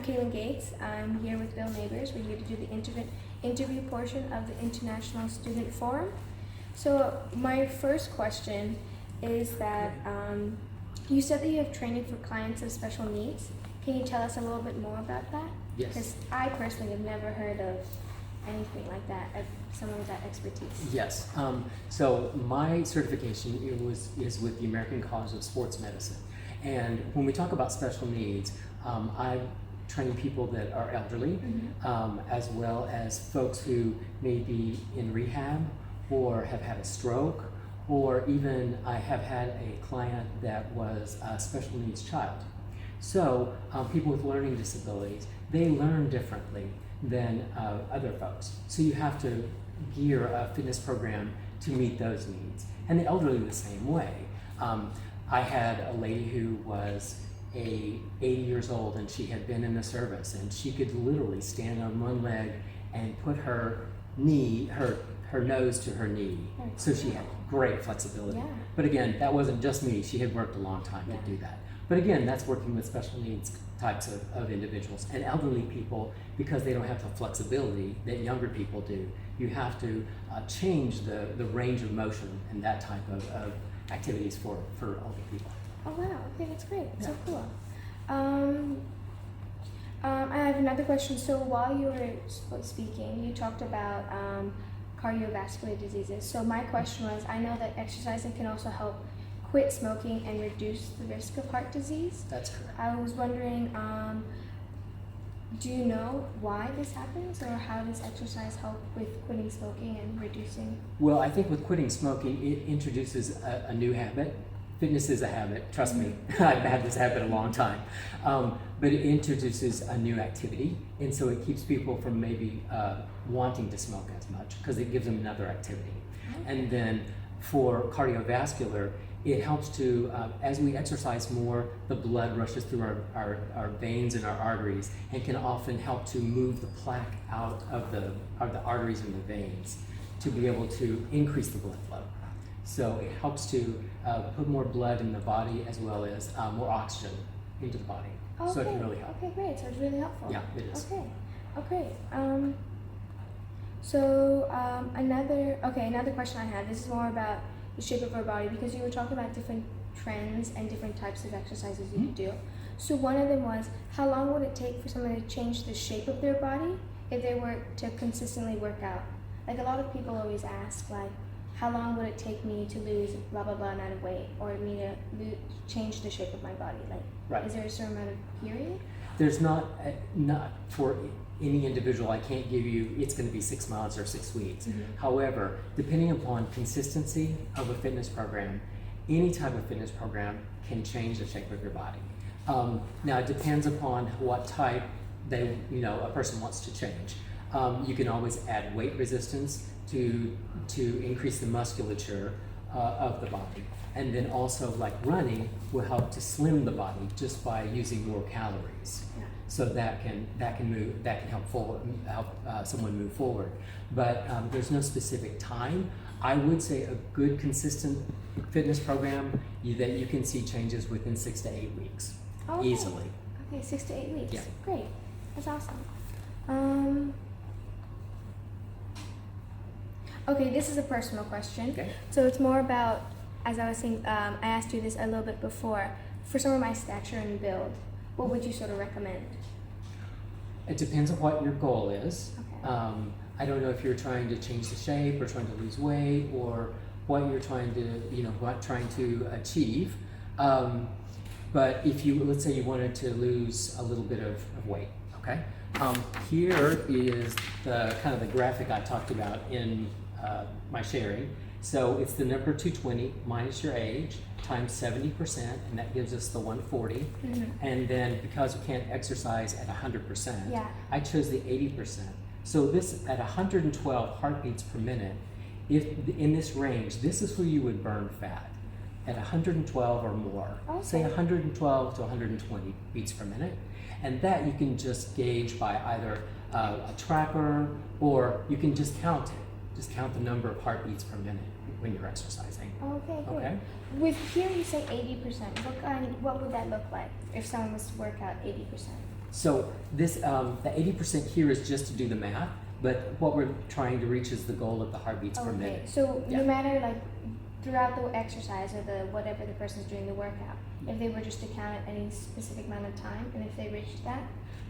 Caitlin Gates. I'm here with Bill Neighbors. We're here to do the interview portion of the International Student Forum. So my first question is that you said that you have training for clients with special needs. Can you tell us a little bit more about that? Yes. Because I personally have never heard of anything like that, of someone with that expertise. Yes. So my certification is with the American College of Sports Medicine. And when we talk about special needs, I train people that are elderly, as well as folks who may be in rehab or have had a stroke, or even I have had a client that was a special needs child. So people with learning disabilities, they learn differently than other folks. So you have to gear a fitness program to meet those needs. And the elderly the same way. I had a lady who was 80 years old, and she had been in the service, and she could literally stand on one leg and put her nose to her knee. So she had great flexibility. Yeah. But again, that wasn't just me. She had worked a long time to do that. But again, that's working with special needs types of individuals. And elderly people, because they don't have the flexibility that younger people do, you have to change the range of motion and that type of activities for older people. Oh wow, okay, that's great. That's so cool. I have another question. So while you were speaking, you talked about cardiovascular diseases. So my question was, I know that exercising can also help quit smoking and reduce the risk of heart disease. That's correct. I was wondering, do you know why this happens, or how does exercise help with quitting smoking and reducing? Well, I think with quitting smoking, it introduces a new habit. Fitness is a habit, trust me. I've had this habit a long time. But it introduces a new activity, and so it keeps people from maybe wanting to smoke as much, because it gives them another activity. And then for cardiovascular, it helps to, as we exercise more, the blood rushes through our veins and our arteries, and can often help to move the plaque out of the arteries and the veins to be able to increase the blood flow. So it helps to put more blood in the body, as well as more oxygen into the body. Okay. So it can really help. Okay, great. So it's really helpful. Yeah, it is. Okay. Okay. Another question I had. This is more about the shape of our body, because you were talking about different trends and different types of exercises you could do. So one of them was, how long would it take for someone to change the shape of their body if they were to consistently work out? Like, a lot of people always ask, like, how long would it take me to lose blah blah blah amount of weight, or me to change the shape of my body? Like, is there a certain amount of period? There's not for any individual. I can't give you it's going to be 6 months or 6 weeks. However, depending upon consistency of a fitness program, any type of fitness program can change the shape of your body. Now, it depends upon what type a person wants to change. You can always add weight resistance to increase the musculature of the body. And then also, like, running will help to slim the body just by using more calories. So that can help someone move forward. But there's no specific time. I would say a good consistent fitness program that you can see changes within 6 to 8 weeks, easily. Okay, 6 to 8 weeks. Yeah. Great. That's awesome. Okay, this is a personal question. Okay. So it's more about, as I was saying, I asked you this a little bit before. For some of my stature and build, what would you sort of recommend? It depends on what your goal is. Okay. I don't know if you're trying to change the shape, or trying to lose weight, or what you're trying to achieve. But if let's say you wanted to lose a little bit of weight, okay? Here is the kind of the graphic I talked about in my sharing. So it's the number 220 minus your age times 70%, and that gives us the 140. And then, because we can't exercise at 100%, I chose the 80%. So this, at 112 heartbeats per minute, if in this range, this is where you would burn fat, at 112 or more. Okay. Say 112 to 120 beats per minute. And that you can just gauge by either a tracker, or you can just count it. Just count the number of heartbeats per minute when you're exercising. Okay, good. Okay? With here you say 80%. What would that look like if someone was to work out 80%? So this, the 80% here is just to do the math, but what we're trying to reach is the goal of the heartbeats per minute. So Yeah. no matter like throughout the exercise or the whatever the person's doing the workout, if they were just to count at any specific amount of time, and if they reached that,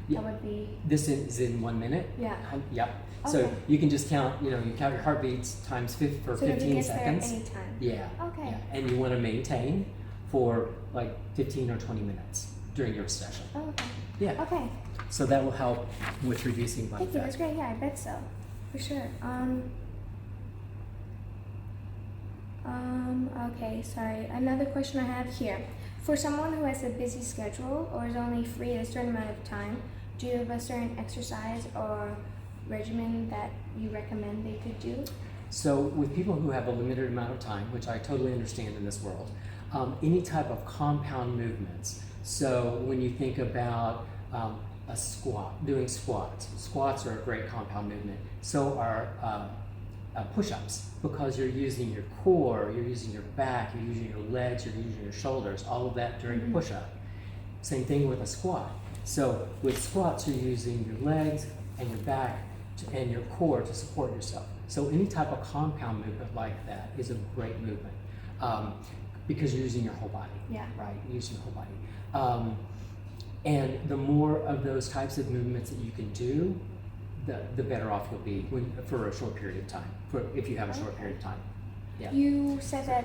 Yeah. that would be This is in 1 minute? yeah. Yep. So Okay. you can just count, you count your heartbeats times for So that it 15 gets seconds. there anytime. Yeah. Okay. Yeah. And you want to maintain for like 15 or 20 minutes during your session. Oh, okay. Yeah. Okay. So that will help with reducing body Thank you. fat. That's great. Yeah, I bet so. For sure. Okay, sorry. Another question I have here. For someone who has a busy schedule or is only free at a certain amount of time, do you have a certain exercise or regimen that you recommend they could do? So with people who have a limited amount of time, which I totally understand in this world, any type of compound movements. So when you think about a squat, doing squats, squats are a great compound movement. So are push-ups, because you're using your core, you're using your back, you're using your legs, you're using your shoulders, all of that during Mhm. a push-up. Same thing with a squat. So with squats, you're using your legs and your back and your core to support yourself. So any type of compound movement like that is a great movement, because you're using your whole body. Yeah. Right, you're using your whole body. And the more of those types of movements that you can do, the better off you'll be for a short period of time, if you have a short Okay. period of time. Yeah. You said that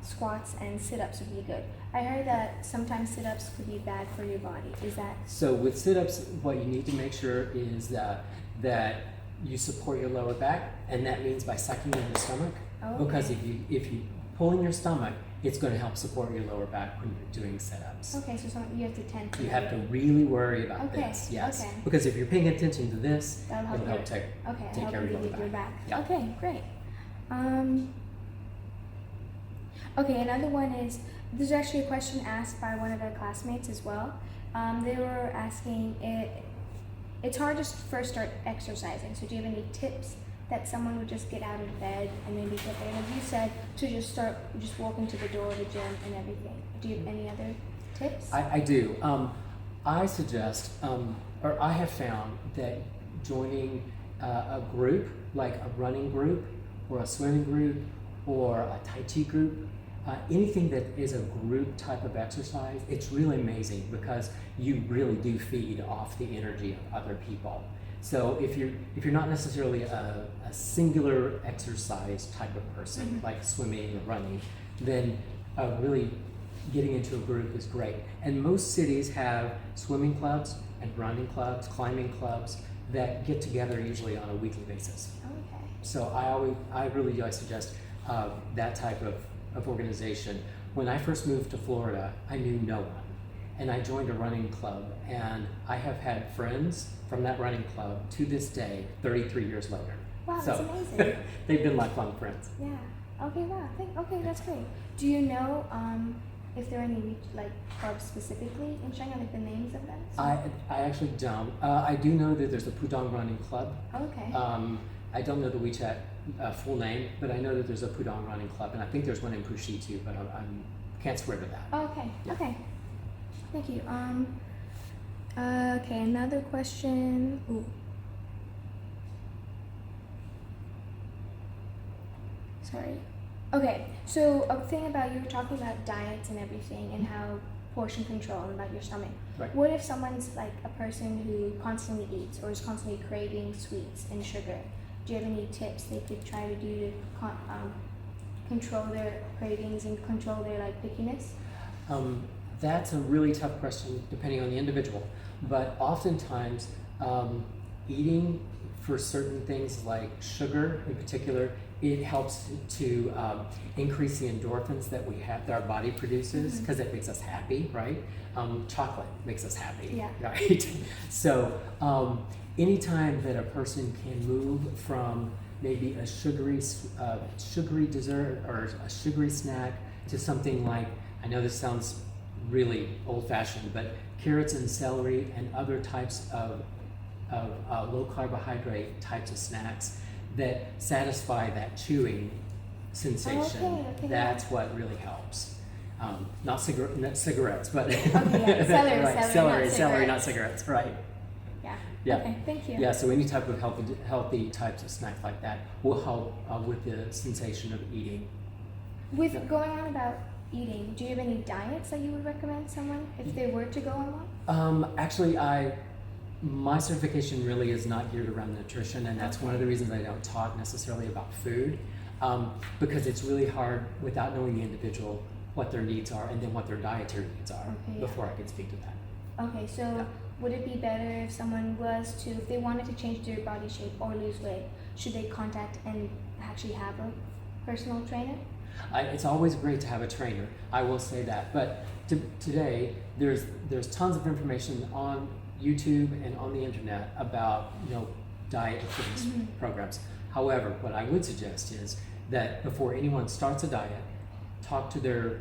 squats and sit-ups would be good. I heard that sometimes sit-ups could be bad for your body. Is that So with sit-ups, what you need to make sure is that you support your lower back, and that means by sucking in your stomach. Oh, Because okay. if you pull in your stomach, it's going to help support your lower back when you're doing sit-ups. okay? So you have to tend to. You have to really worry about Okay, this, yes. okay. Because if you're paying attention to this, That'll help it'll help your- take Okay, take help care of your alleviate lower your back. Yeah. Okay, great. Okay, another one is, there's actually a question asked by one of our classmates as well. They were asking, it's hard to first start exercising, so do you have any tips that someone would just get out of bed and maybe get there? Like you said, to just walking to the door of the gym and everything. Do you have any other tips? I do. I suggest, or I have found that joining a group, like a running group, or a swimming group, or a Tai Chi group, anything that is a group type of exercise, it's really amazing because you really do feed off the energy of other people. So if you're not necessarily a singular exercise type of person, Mhm. like swimming or running, then really getting into a group is great. And most cities have swimming clubs and running clubs, climbing clubs that get together usually on a weekly basis. Okay. So I really do suggest that type of organization. When I first moved to Florida, I knew no one. And I joined a running club, and I have had friends from that running club to this day, 33 years later. Wow, So, that's amazing. they've been lifelong friends. Yeah. Okay. Wow. Okay, that's great. Do you know if there are any clubs specifically in Shanghai, like the names of them? I actually don't. I do know that there's a Pudong Running Club. Okay. I don't know the WeChat full name, but I know that there's a Pudong Running Club, and I think there's one in Puxi too, but I can't swear to that. Okay. Yeah. Okay. Thank you. Okay, another question. Ooh. Sorry. Okay, so a thing about, you were talking about diets and everything and how portion control and about your stomach. Right. What if someone's like a person who constantly eats or is constantly craving sweets and sugar? Do you have any tips they could try to do to control their cravings and control their pickiness? That's a really tough question depending on the individual, but oftentimes eating for certain things like sugar in particular, it helps to increase the endorphins that our body produces, because it makes us happy, right? Chocolate makes us happy, Yeah. right? So anytime that a person can move from maybe a sugary dessert or a sugary snack to something like, I know this sounds really old-fashioned, but carrots and celery and other types of low carbohydrate types of snacks that satisfy that chewing sensation, Okay, that's what really helps. not cigarettes, but Okay, yeah. Celery, right, celery, celery, not not cigarettes, right? Yeah. Yeah. Okay, thank you. Yeah, so any type of healthy types of snack like that will help with the sensation of eating. With going on about eating, do you have any diets that you would recommend someone if they were to go on one? Actually, my certification really is not geared around nutrition, and that's one of the reasons I don't talk necessarily about food, because it's really hard without knowing the individual what their needs are and then what their dietary needs are before I can speak to that. Okay, so would it be better if someone was to, if they wanted to change their body shape or lose weight, should they contact and actually have a personal trainer? It's always great to have a trainer, I will say that, but today there's tons of information on YouTube and on the internet about diet and fitness programs. However, what I would suggest is that before anyone starts a diet, talk to their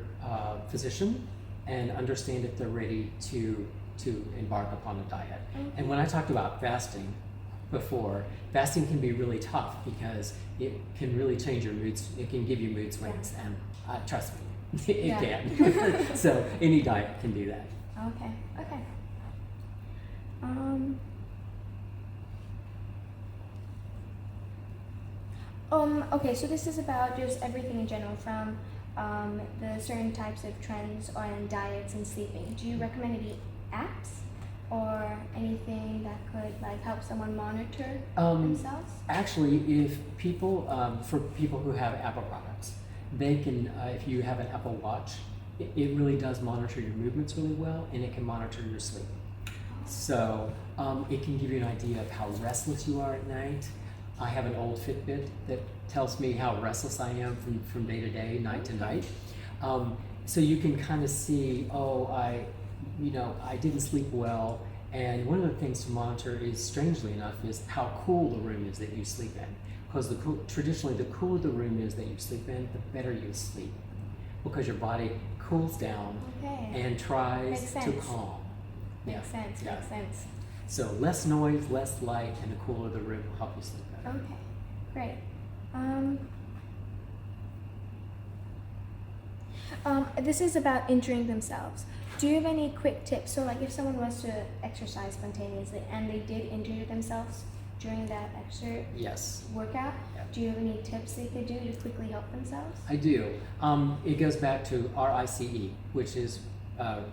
physician and understand if they're ready to embark upon a diet. And when I talked about fasting before, fasting can be really tough because it can really change your moods. It can give you mood swings, and trust me, it can. So any diet can do that. Okay. Okay, so this is about just everything in general, from the certain types of trends on diets and sleeping. Do you recommend any apps or anything that could help someone monitor themselves? Actually, if people, for people who have Apple products, they can, if you have an Apple Watch, it really does monitor your movements really well, and it can monitor your sleep. So it can give you an idea of how restless you are at night. I have an old Fitbit that tells me how restless I am from day to day, night to night. So you can kind of see, I didn't sleep well. And one of the things to monitor is, strangely enough, is how cool the room is that you sleep in. Because traditionally, the cooler the room is that you sleep in, the better you sleep. Because your body cools down and tries to calm. Makes sense. So less noise, less light, and the cooler the room will help you sleep better. Okay, great. This is about injuring themselves. Do you have any quick tips? So if someone was to exercise spontaneously and they did injure themselves during that workout, do you have any tips they could do to quickly help themselves? I do. It goes back to RICE, which is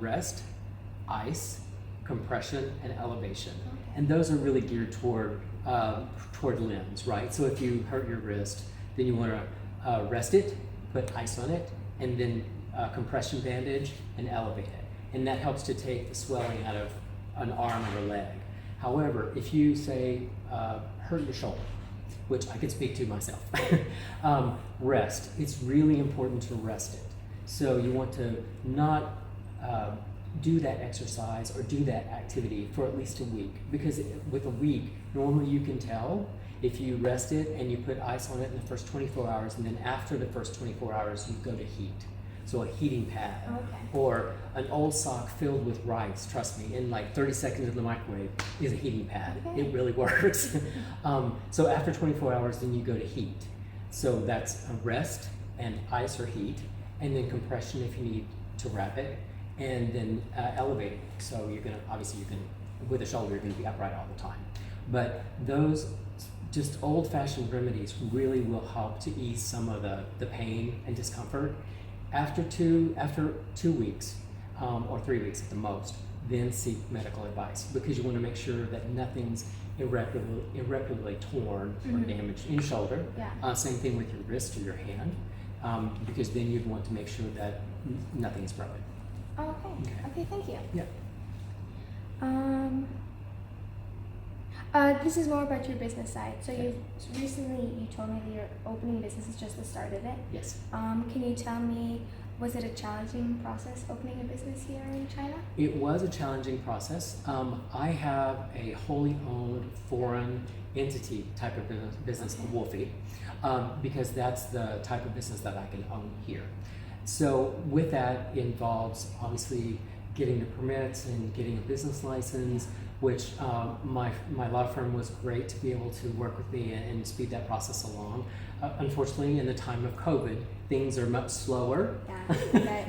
rest, ice, compression, and elevation. And those are really geared toward limbs, right? So if you hurt your wrist, then you want to rest it, put ice on it, and then compression bandage and elevate it. And that helps to take the swelling out of an arm or a leg. However, if you say hurt your shoulder, which I can speak to myself, rest. It's really important to rest it. So you want to not do that exercise or do that activity for at least a week, because with a week, normally you can tell if you rest it and you put ice on it in the first 24 hours, and then after the first 24 hours, you go to heat. So a heating pad, or an old sock filled with rice, trust me, in 30 seconds in the microwave is a heating pad. It really works. So after 24 hours, then you go to heat. So that's a rest and ice or heat, and then compression if you need to wrap it, and then elevating. So you're gonna, obviously you can, with a shoulder, you're gonna be upright all the time. But those just old-fashioned remedies really will help to ease some of the pain and discomfort. After 2 weeks, or 3 weeks at the most, then seek medical advice, because you want to make sure that nothing's irreparably torn or damaged in your shoulder. Same thing with your wrist or your hand, because then you'd want to make sure that nothing's broken. Okay, thank you. Yeah. This is more about your business side. So you told me that your opening business is just the start of it. Yes. Can you tell me, was it a challenging process opening a business here in China? It was a challenging process. I have a wholly owned foreign entity type of business, a Wolfie, because that's the type of business that I can own here. So with that involves obviously getting the permits and getting a business license, which my law firm was great to be able to work with me and speed that process along. Unfortunately, in the time of COVID, things are much slower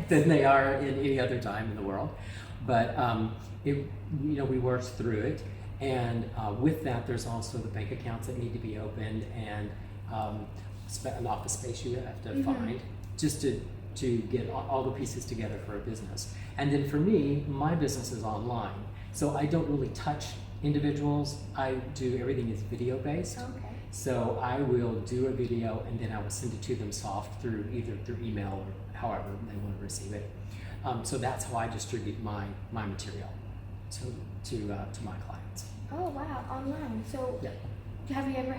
than they are in any other time in the world. But we worked through it, and with that, there's also the bank accounts that need to be opened, and an office space you have to find just to get all the pieces together for a business. And then for me, my business is online, so I don't really touch individuals. I do everything is video based. Okay. So I will do a video and then I will send it to them soft either through email or however they want to receive it. So that's how I distribute my material to my clients. Oh wow, online. So Yeah. have you ever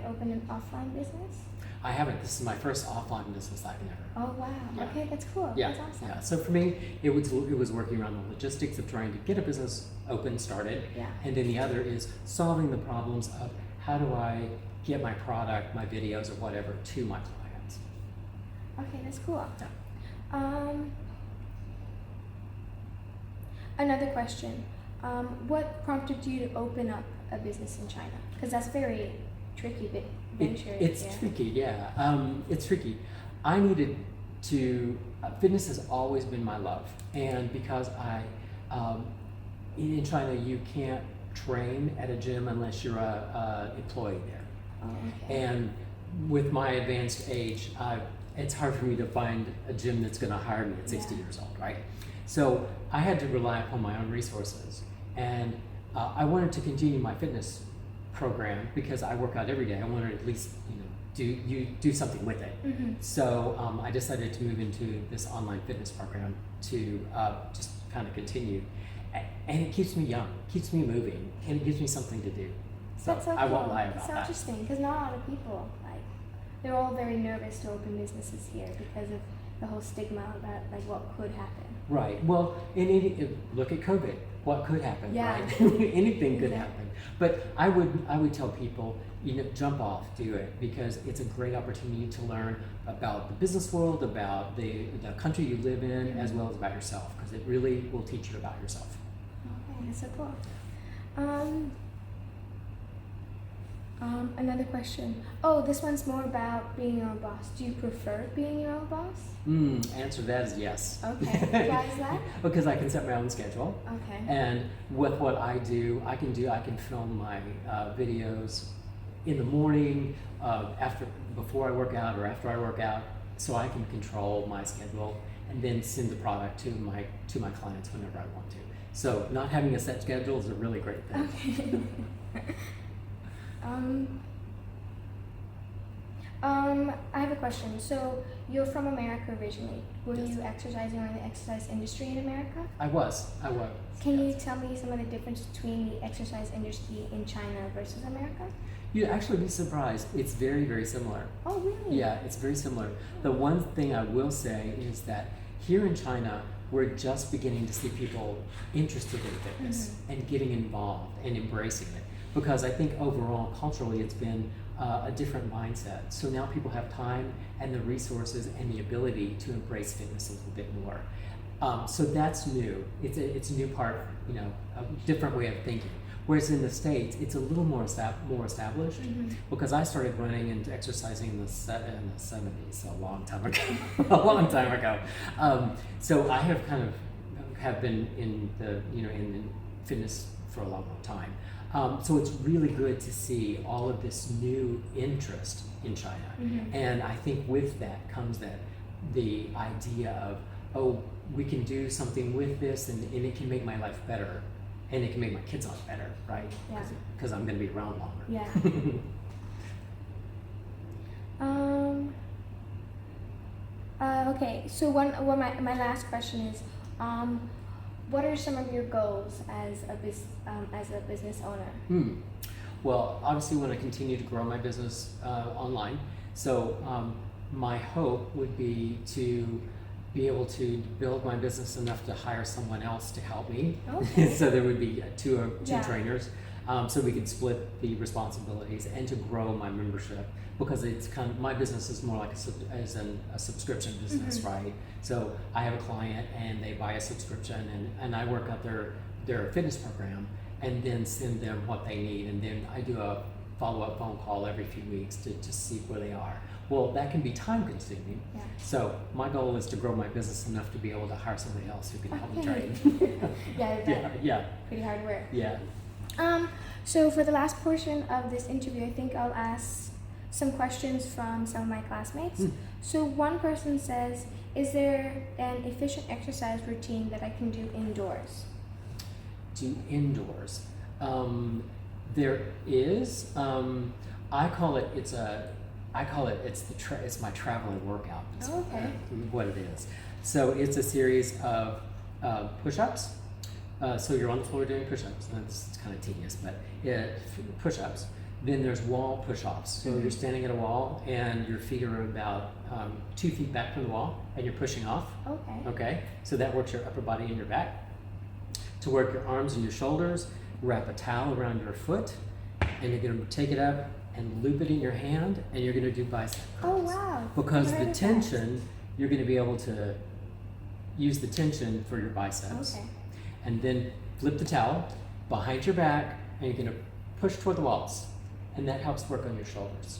opened an offline business? I haven't. This is my first offline business I've ever. Oh wow. Yeah. Okay, that's cool. Yeah, That's awesome. yeah. So for me, it was working around the logistics of trying to get a business started, Yeah. and then the other is solving the problems of how do I get my product, my videos, or whatever to my clients. Okay, that's cool. Yeah. Another question. What prompted you to open up a business in China? Because that's very tricky venture. It's tricky, yeah. It's tricky. I needed to. Fitness has always been my love, and because in China you can't train at a gym unless you're a employee there. Oh, okay. And with my advanced age, it's hard for me to find a gym that's going to hire me at 60 years old, right? So I had to rely upon my own resources, and I wanted to continue my fitness program because I work out every day. I wanted to at least do something with it. So I decided to move into this online fitness program to just kind of continue, and it keeps me young, keeps me moving, and it gives me something to do. So That's so I won't cool. lie about It's so that. interesting because not a lot of people they're all very nervous to open businesses here because of the whole stigma about what could happen. Right. Well, look at COVID. What could happen? Yeah. Right. Anything could Yeah. happen. But I would tell people, jump off, do it, because it's a great opportunity to learn about the business world, about the country you live in, as well as about yourself, because it really will teach you about yourself. Okay, that's so cool. Another question. Oh, this one's more about being your own boss. Do you prefer being your own boss? Answer to that is yes. Okay. Why is that? Because I can set my own schedule. Okay. And with what I can film my videos in the morning, before I work out or after I work out, so I can control my schedule and then send the product to my clients whenever I want to. So not having a set schedule is a really great thing. Okay. I have a question. So you're from America originally. Were Yes. you exercising or in the exercise industry in America? I was. Can you tell me some of the difference between the exercise industry in China versus America? You'd actually be surprised. It's very, very similar. Oh, really? Yeah, it's very similar. The one thing I will say is that here in China, we're just beginning to see people interested in fitness and getting involved and embracing it. Because I think overall, culturally, it's been a different mindset. So now people have time and the resources and the ability to embrace fitness a little bit more. So that's new. It's a new part, a different way of thinking. Whereas in the States, it's a little more established, because I started running and exercising in the 70s, so a long time ago. So I have been in in fitness for a long time. So it's really good to see all of this new interest in China. And I think with that comes the idea of, oh, we can do something with this and it can make my life better. And it can make my kids' life better, right? Yeah. Because I'm going to be around longer. Yeah. Okay. So my last question is, what are some of your goals as a business owner? Well, obviously, I want to continue to grow my business online. So my hope would be to be able to build my business enough to hire someone else to help me. Okay. So there would be two Yeah. trainers. so we could split the responsibilities and to grow my membership, because it's kind of, my business is more like a subscription business, right? So I have a client and they buy a subscription, and I work out their fitness program and then send them what they need, and then I do a follow-up phone call every few weeks to see where they are. Well, that can be time consuming. Yeah. So my goal is to grow my business enough to be able to hire somebody else who can help me train. Yeah, pretty hard work. Yeah. So for the last portion of this interview, I think I'll ask some questions from some of my classmates. So one person says, is there an efficient exercise routine that I can do indoors? Do indoors? There is. I call it. It's my traveling workout. It's what it is. So it's a series of push-ups. So you're on the floor doing push-ups. It's kind of tedious, but push-ups. Then there's wall push-offs. So you're standing at a wall and your feet are about 2 feet back from the wall, and you're pushing off. Okay. So that works your upper body and your back. To work your arms and your shoulders, wrap a towel around your foot, and you're going to take it up and loop it in your hand, and you're going to do bicep curls. Oh wow! Because the tension, you're going to be able to use the tension for your biceps. Okay. And then flip the towel behind your back, and you're going to push toward the walls, and that helps work on your shoulders.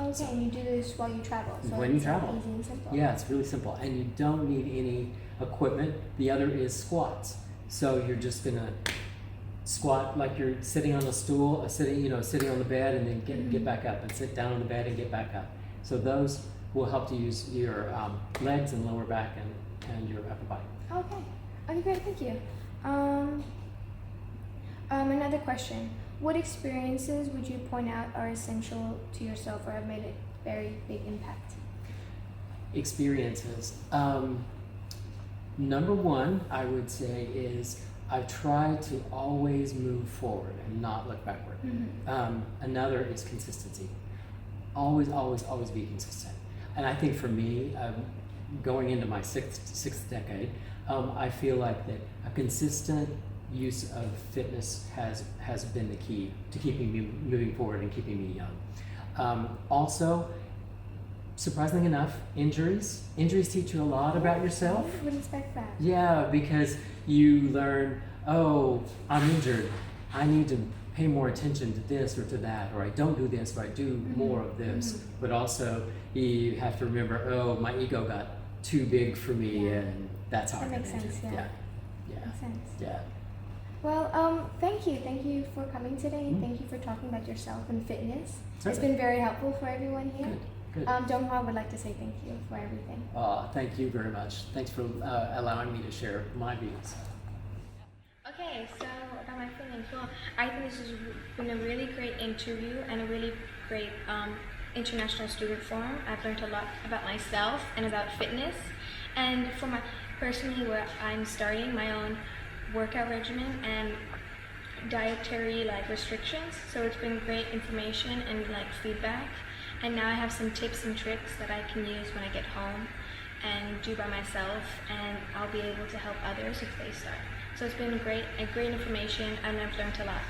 Okay, and you do this while you travel. So When you travel. Easy and simple. Yeah, it's really simple, and you don't need any equipment. The other is squats. So you're just gonna squat like you're sitting on a stool, sitting on the bed, and then get back up, and sit down on the bed and get back up. So those will help to use your legs and lower back and your upper body. Okay, great, thank you. Another question. What experiences would you point out are essential to yourself or have made a very big impact? Experiences. Number one, I would say, is I try to always move forward and not look backward. Another is consistency. Always be consistent. And I think for me, going into my sixth decade, I feel like that a consistent use of fitness has been the key to keeping me moving forward and keeping me young. Also, surprisingly enough, injuries teach you a lot about yourself. I would expect that. Yeah, because you learn, oh, I'm injured. I need to pay more attention to this or to that, or I don't do this, or I do more of this. But also, you have to remember, oh, my ego got too big for me, and that's how I got injured. Makes sense, yeah. Makes sense. Yeah. Well, thank you for coming today, and thank you for talking about yourself and fitness. Certainly. It's been very helpful for everyone here. Good. Donghua would like to say thank you for everything. Thank you very much. Thanks for allowing me to share my views. Okay, so about my feelings. Well, I think this has been a really great interview and a really great international student forum. I've learned a lot about myself and about fitness, and for my personally, where I'm starting my own workout regimen and dietary restrictions. So it's been great information and feedback. And now I have some tips and tricks that I can use when I get home and do by myself, and I'll be able to help others if they start. So it's been great information, and I've learned a lot.